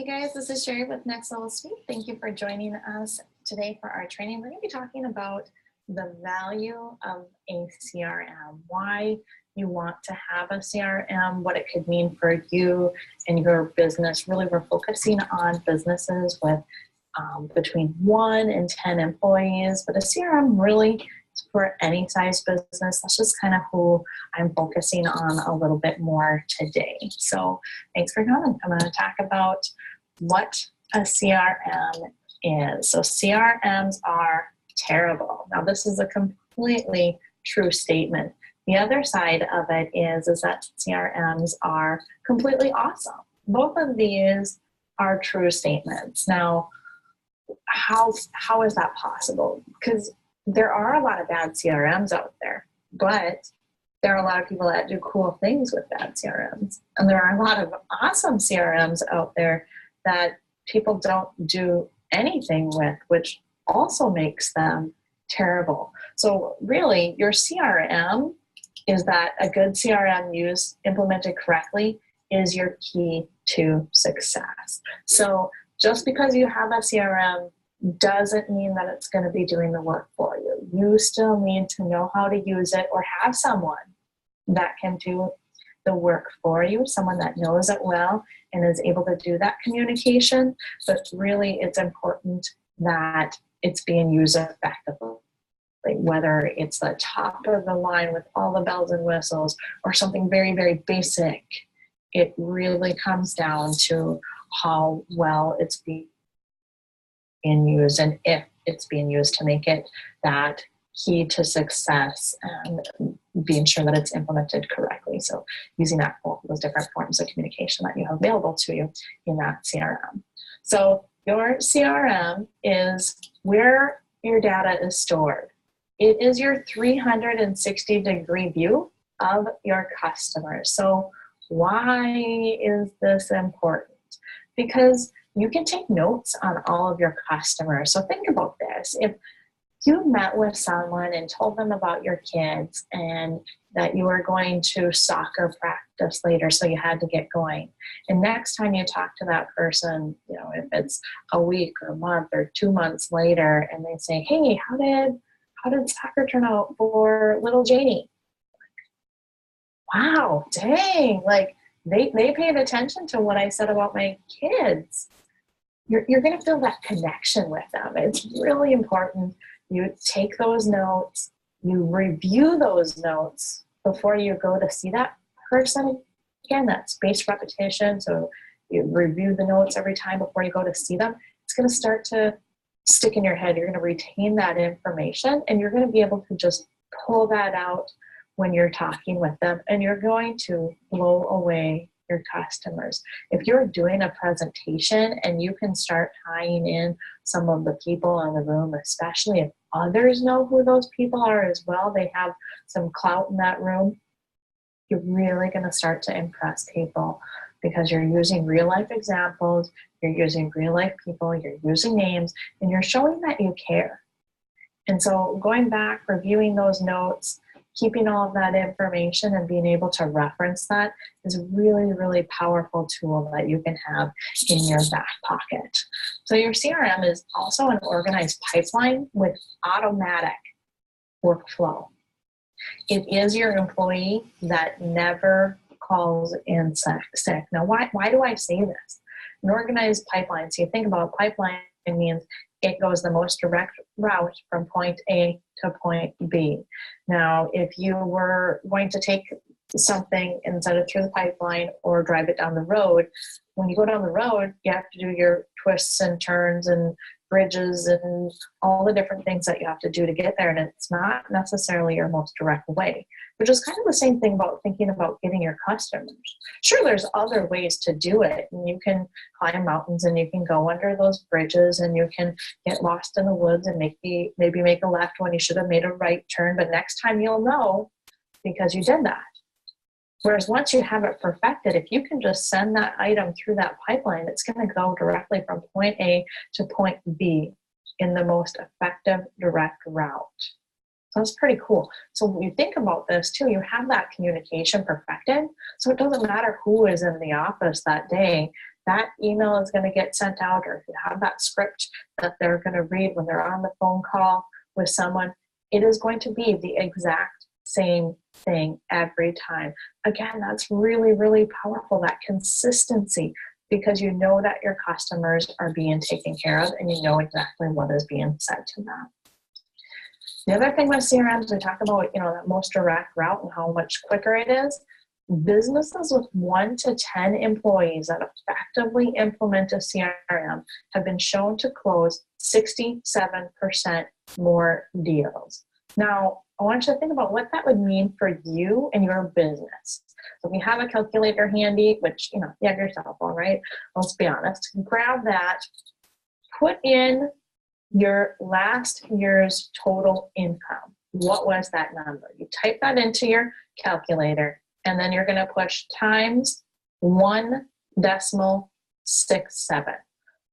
guys, this is Sherry with Next Level Suite. Thank you for joining us today for our training. We're going to be talking about the value of a CRM, why you want to have a CRM, what it could mean for you and your business. Really, we're focusing on businesses with between 1 and 10 employees, but a CRM really is for any size business. That's just kind of who I'm focusing on a little bit more today. So thanks for coming. I'm going to talk about what a CRM is. So CRMs are terrible. Now this is a completely true statement. The other side of it is that CRMs are completely awesome. Both of these are true statements. Now, how is that possible? Because there are a lot of bad CRMs out there, but there are a lot of people that do cool things with bad CRMs. And there are a lot of awesome CRMs out there that people don't do anything with, which also makes them terrible. So really, your CRM is that a good CRM implemented correctly is your key to success. So just because you have a CRM doesn't mean that it's going to be doing the work for you. You still need to know how to use it or have someone that can do the work for you, someone that knows it well and is able to do that communication. But really, it's important that it's being used effectively, whether it's the top of the line with all the bells and whistles or something very, very basic. It really comes down to how well it's being used and if it's being used to make it that key to success and being sure that it's implemented correctly. So using that all those different forms of communication that you have available to you in that CRM. So your CRM is where your data is stored. It is your 360-degree view of your customers. So why is this important? Because you can take notes on all of your customers. So think about this. If you met with someone and told them about your kids and that you were going to soccer practice later, so you had to get going. And next time you talk to that person, if it's a week or a month or 2 months later, and they say, "Hey, how did soccer turn out for little Janie?" Wow, dang, they paid attention to what I said about my kids. You're going to feel that connection with them. It's really important. You take those notes, you review those notes before you go to see that person. Again, that's spaced repetition. So you review the notes every time before you go to see them. It's going to start to stick in your head. You're going to retain that information and you're going to be able to just pull that out when you're talking with them, and you're going to blow away your customers. If you're doing a presentation and you can start tying in some of the people in the room, especially if others know who those people are as well, they have some clout in that room, you're really going to start to impress people because you're using real life examples, you're using real life people, you're using names, and you're showing that you care. And so going back, reviewing those notes, keeping all of that information and being able to reference that is a really, really powerful tool that you can have in your back pocket. So your CRM is also an organized pipeline with automatic workflow. It is your employee that never calls in sick. Now, why do I say this? An organized pipeline, so you think about pipeline, it means it goes the most direct route from point A to point B. Now, if you were going to take something and send it through the pipeline or drive it down the road, when you go down the road, you have to do your twists and turns and bridges and all the different things that you have to do to get there. And it's not necessarily your most direct way, which is kind of the same thing about thinking about getting your customers. Sure, there's other ways to do it. And you can climb mountains and you can go under those bridges and you can get lost in the woods and maybe make a left when you should have made a right turn. But next time you'll know because you did that. Whereas once you have it perfected, if you can just send that item through that pipeline, it's going to go directly from point A to point B in the most effective direct route. So that's pretty cool. So when you think about this too, you have that communication perfected. So it doesn't matter who is in the office that day, that email is going to get sent out, or if you have that script that they're going to read when they're on the phone call with someone, it is going to be the exact same thing every time. Again, that's really, really powerful, that consistency, because you know that your customers are being taken care of and you know exactly what is being said to them. The other thing with CRMs, we talk about, that most direct route and how much quicker it is. Businesses with 1 to 10 employees that effectively implement a CRM have been shown to close 67% more deals. Now, I want you to think about what that would mean for you and your business. So if you have a calculator handy, which, you have your cell phone, right? Let's be honest. Grab that, put in your last year's total income. What was that number? You type that into your calculator, and then you're going to push times 1.67.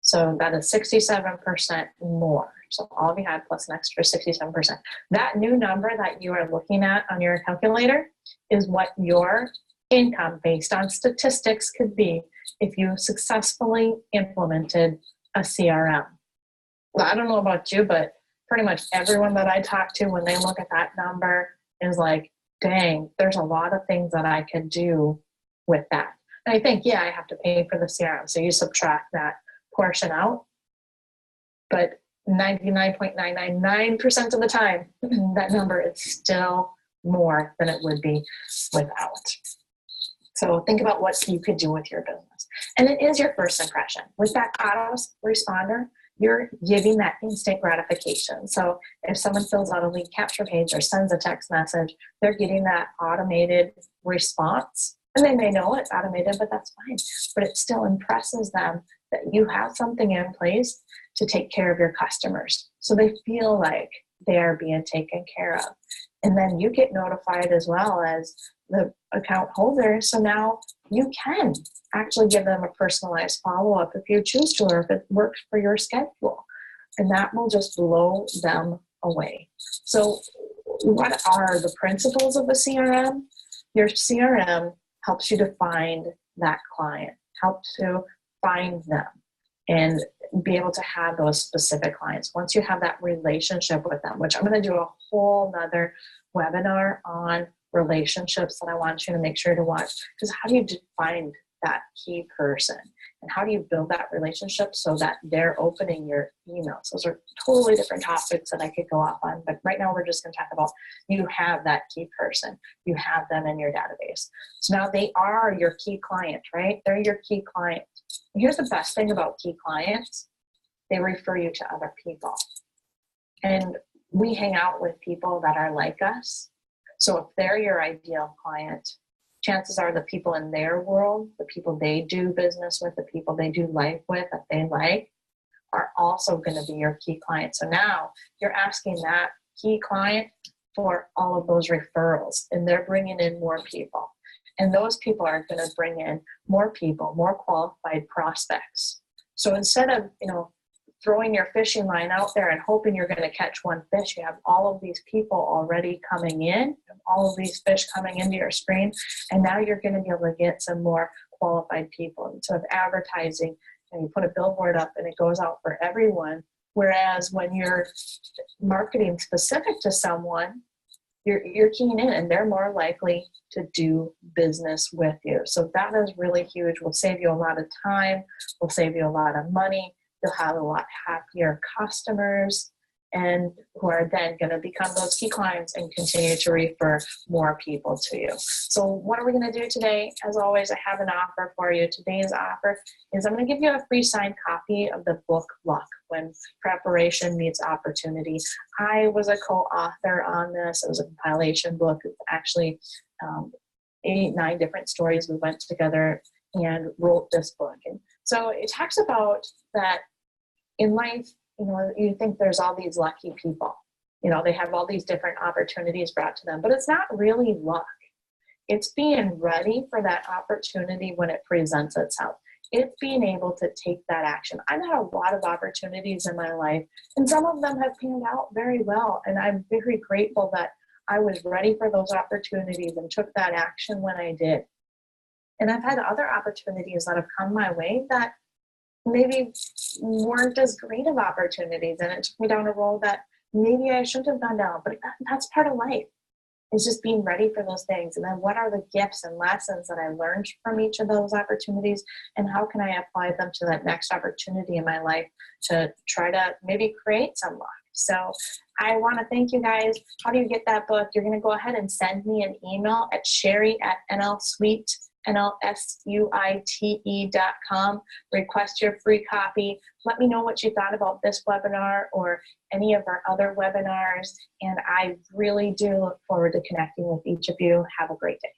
So that is 67% more. So all of you had plus an extra 67%. That new number that you are looking at on your calculator is what your income based on statistics could be if you successfully implemented a CRM. Well, I don't know about you, but pretty much everyone that I talk to, when they look at that number, is like, dang, there's a lot of things that I could do with that. And I think, I have to pay for the CRM. So you subtract that portion out. But 99.999% of the time, that number is still more than it would be without. So think about what you could do with your business. And it is your first impression. With that autoresponder, you're giving that instant gratification. So if someone fills out a lead capture page or sends a text message, they're getting that automated response. And they may know it's automated, but that's fine. But it still impresses them that you have something in place to take care of your customers. So they feel like they are being taken care of. And then you get notified as well as the account holder. So now you can actually give them a personalized follow-up if you choose to, or if it works for your schedule. And that will just blow them away. So what are the principles of the CRM? Your CRM helps you to find that client, helps to find them and be able to have those specific clients. Once you have that relationship with them, which I'm going to do a whole nother webinar on relationships that I want you to make sure to watch, because how do you find that key person? And how do you build that relationship so that they're opening your emails? Those are totally different topics that I could go off on, but right now we're just going to talk about you have that key person. You have them in your database. So now they are your key client, right? They're your key client. And here's the best thing about key clients. They refer you to other people. And we hang out with people that are like us. So if they're your ideal client, chances are the people in their world, the people they do business with, the people they do life with, that they like, are also going to be your key clients. So now you're asking that key client for all of those referrals, and they're bringing in more people. And those people are going to bring in more people, more qualified prospects. So instead of, throwing your fishing line out there and hoping you're going to catch one fish, you have all of these people already coming in, all of these fish coming into your screen, and now you're going to be able to get some more qualified people. Instead of advertising, and you put a billboard up and it goes out for everyone, whereas when you're marketing specific to someone, you're keying in and they're more likely to do business with you. So that is really huge. Will save you a lot of time, will save you a lot of money. You'll have a lot happier customers, and who are then going to become those key clients and continue to refer more people to you. So what are we going to do today? As always, I have an offer for you. Today's offer is I'm going to give you a free signed copy of the book Luck, When Preparation Meets Opportunity. I was a co-author on this. It was a compilation book. It's actually 8-9 different stories. We went together and wrote this book. And so it talks about that in life, you think there's all these lucky people. They have all these different opportunities brought to them, but it's not really luck. It's being ready for that opportunity when it presents itself. It's being able to take that action. I've had a lot of opportunities in my life, and some of them have panned out very well, and I'm very grateful that I was ready for those opportunities and took that action when I did. And I've had other opportunities that have come my way that maybe weren't as great of opportunities. And it took me down a road that maybe I shouldn't have gone down, but that's part of life. It's just being ready for those things. And then what are the gifts and lessons that I learned from each of those opportunities? And how can I apply them to that next opportunity in my life to try to maybe create some luck? So I want to thank you guys. How do you get that book? You're going to go ahead and send me an email at sherry@nlsuite.com. Request your free copy. Let me know what you thought about this webinar or any of our other webinars. And I really do look forward to connecting with each of you. Have a great day.